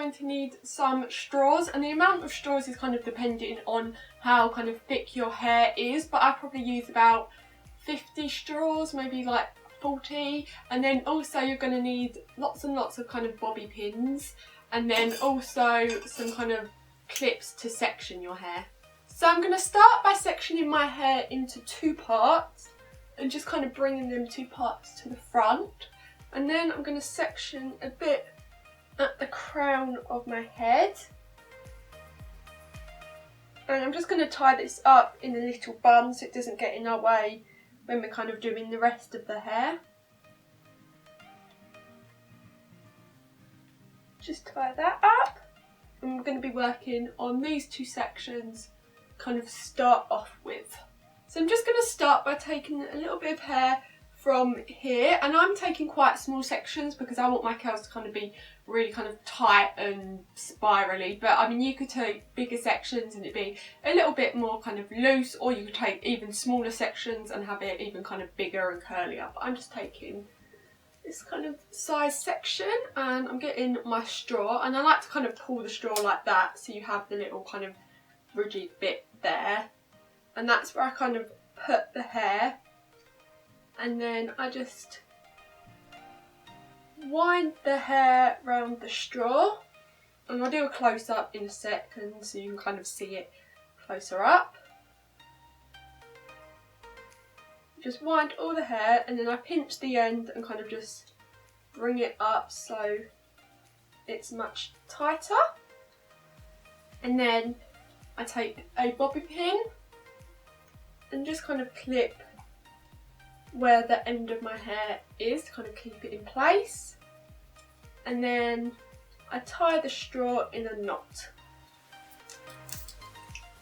going to need some straws, and the amount of straws is kind of dependent on how kind of thick your hair is, but I probably use about 50 straws, maybe like 40. And then also you're going to need lots and lots of kind of bobby pins, and then also some kind of clips to section your hair. So I'm going to start by sectioning my hair into 2 parts and just kind of bringing them 2 parts to the front. And then I'm going to section a bit at the crown of my head. And I'm just going to tie this up in a little bun so it doesn't get in our way when we're kind of doing the rest of the hair. Just tie that up. And we're going to be working on these 2 sections kind of start off with. So I'm just going to start by taking a little bit of hair from here, and I'm taking quite small sections because I want my curls to kind of be really kind of tight and spirally. But I mean, you could take bigger sections and it'd be a little bit more kind of loose, or you could take even smaller sections and have it even kind of bigger and curlier. But I'm just taking this kind of size section, and I'm getting my straw, and I like to kind of pull the straw like that so you have the little kind of rigid bit there, and that's where I kind of put the hair. And then I just wind the hair around the straw, and I'll do a close-up in a second so you can kind of see it closer up. Just wind all the hair, and then I pinch the end and kind of just bring it up so it's much tighter. And then I take a bobby pin and just kind of clip where the end of my hair is to kind of keep it in place. And then I tie the straw in a knot.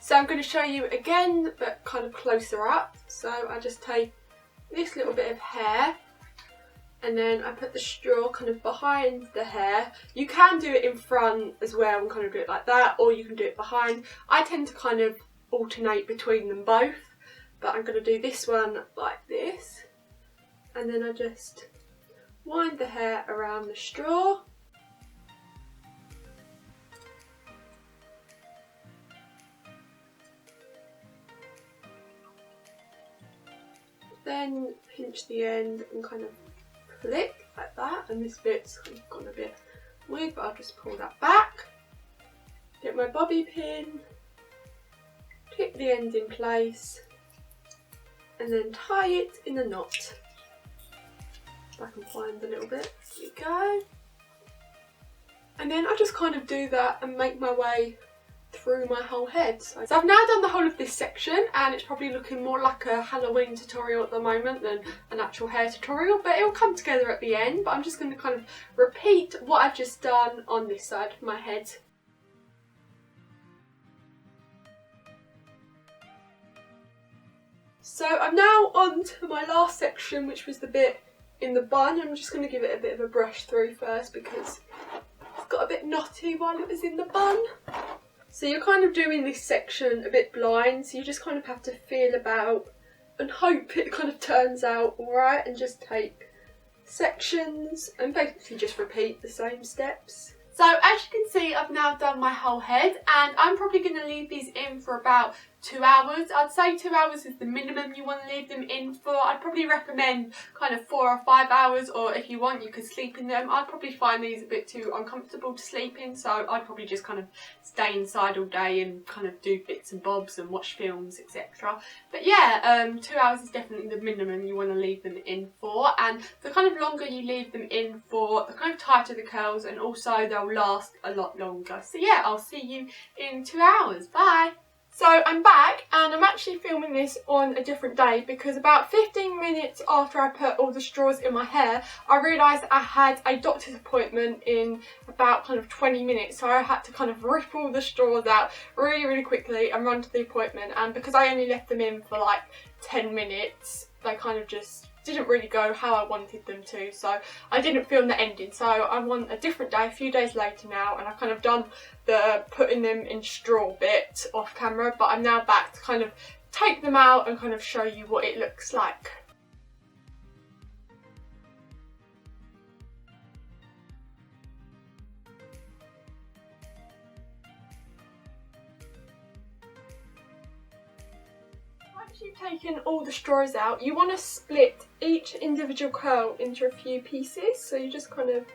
So I'm going to show you again, but kind of closer up. So I just take this little bit of hair, and then I put the straw kind of behind the hair. You can do it in front as well and kind of do it like that, or you can do it behind. I tend to kind of alternate between them both, but I'm going to do this one like this, and then I just wind the hair around the straw. Then pinch the end and kind of click like that, and this bit's kind of gone a bit weird, but I'll just pull that back. Get my bobby pin, clip the end in place, and then tie it in a knot. If I can find a little bit, there we go. And then I just kind of do that and make my way through my whole head. So I've now done the whole of this section, and it's probably looking more like a Halloween tutorial at the moment than an actual hair tutorial, but it'll come together at the end. But I'm just going to kind of repeat what I've just done on this side of my head. So I'm now on to my last section, which was the bit in the bun. I'm just going to give it a bit of a brush through first because it's got a bit knotty while it was in the bun. So you're kind of doing this section a bit blind, so you just kind of have to feel about and hope it kind of turns out alright, and just take sections and basically just repeat the same steps. So as you can see, I've now done my whole head, and I'm probably going to leave these in for about 2 hours. I'd say 2 hours is the minimum you want to leave them in for. I'd probably recommend kind of 4 or 5 hours, or if you want you could sleep in them. I'd probably find these a bit too uncomfortable to sleep in, so I'd probably just kind of stay inside all day and kind of do bits and bobs and watch films, etc. But yeah, 2 hours is definitely the minimum you want to leave them in for, and the kind of longer you leave them in for, the kind of tighter the curls, and also they'll last a lot longer. So yeah, I'll see you in 2 hours. Bye! So I'm back, and I'm actually filming this on a different day because about 15 minutes after I put all the straws in my hair, I realised I had a doctor's appointment in about kind of 20 minutes, so I had to kind of rip all the straws out really quickly and run to the appointment. And because I only left them in for like 10 minutes, they kind of just didn't really go how I wanted them to, so I didn't film the ending. So I'm on a different day, a few days later now, and I've kind of done the putting them in straw bit off camera, but I'm now back to kind of take them out and kind of show you what it looks like. taken all the straws out, you want to split each individual curl into a few pieces. So you just kind of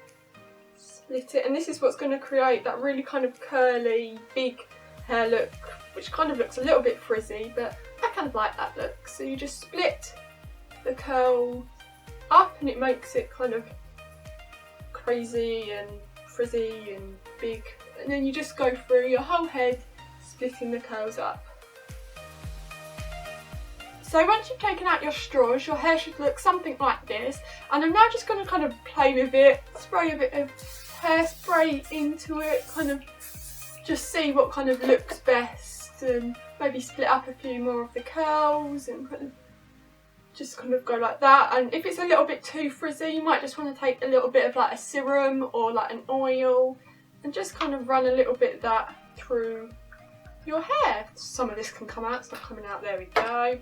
split it, and this is what's going to create that really kind of curly, big hair look, which kind of looks a little bit frizzy, but I kind of like that look. So you just split the curl up and it makes it kind of crazy and frizzy and big, and then you just go through your whole head splitting the curls up. So once you've taken out your straws, your hair should look something like this, and I'm now just going to kind of play with it, spray a bit of hairspray into it, kind of just see what kind of looks best, and maybe split up a few more of the curls and kind of just kind of go like that. And if it's a little bit too frizzy, you might just want to take a little bit of like a serum or like an oil and just kind of run a little bit of that through your hair. Some of this can come out, it's not coming out, there we go.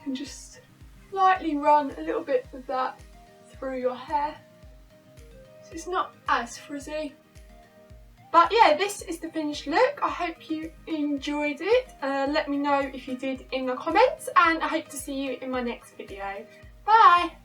And just lightly run a little bit of that through your hair so it's not as frizzy. But yeah, this is the finished look. I hope you enjoyed it. Let me know if you did in the comments, and I hope to see you in my next video. Bye!